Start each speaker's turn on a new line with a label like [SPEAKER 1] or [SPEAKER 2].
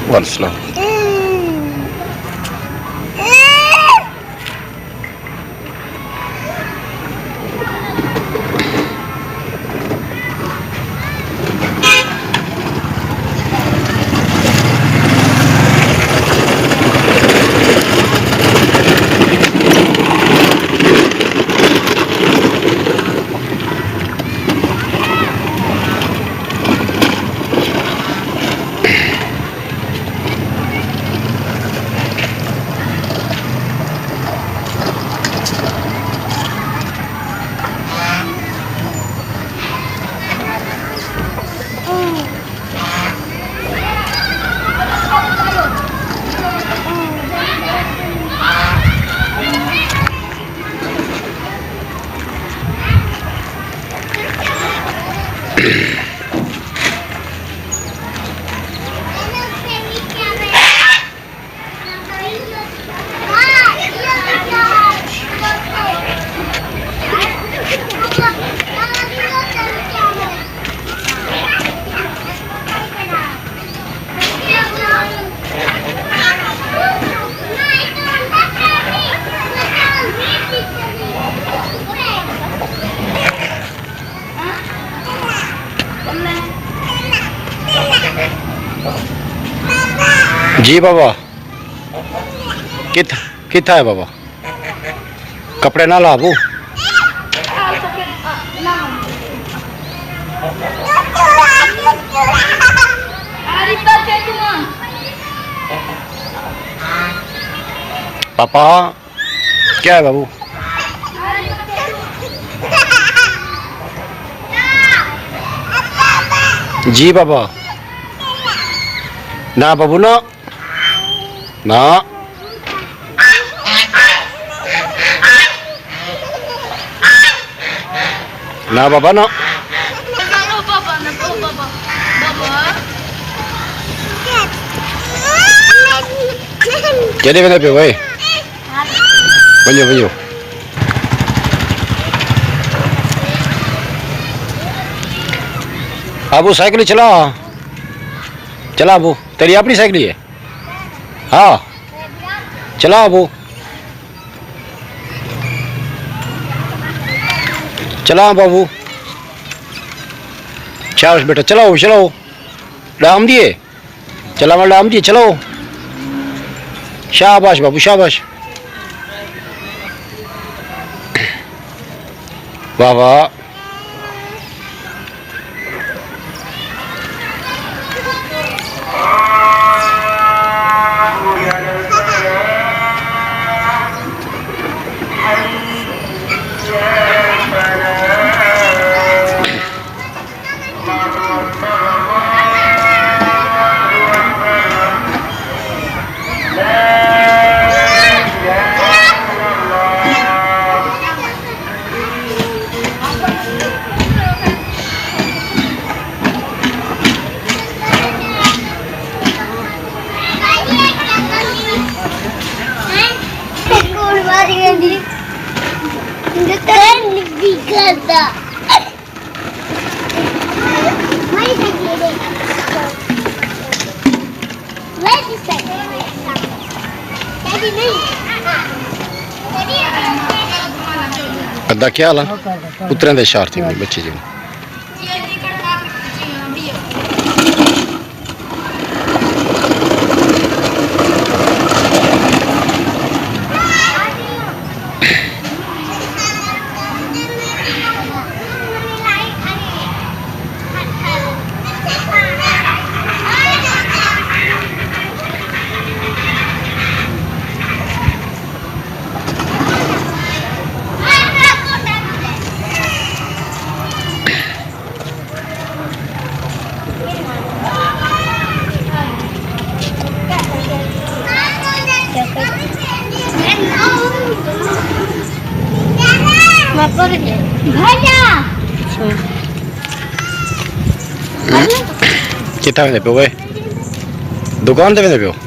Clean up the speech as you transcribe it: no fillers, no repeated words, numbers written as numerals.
[SPEAKER 1] One slow. जी बाबा किथा है बाबा कपड़े ना लाबू पापा क्या है बाबू जी बाबा ना बाबू ना ना ना बाबा ना jadi mana pe wei banyo Abu cycle चला अबू तेरी अपनी साइकिल है हाँ चला अबू चला बाबू शाबाश बेटा चलाओ डाम दिए चला मैं डाम दिए चलाओ शाबाश बाबू शाबाश वाह वाह अद्दा क्या हाल है पुत्रें दे शारती बच्चे जी कितना पे दुकान पे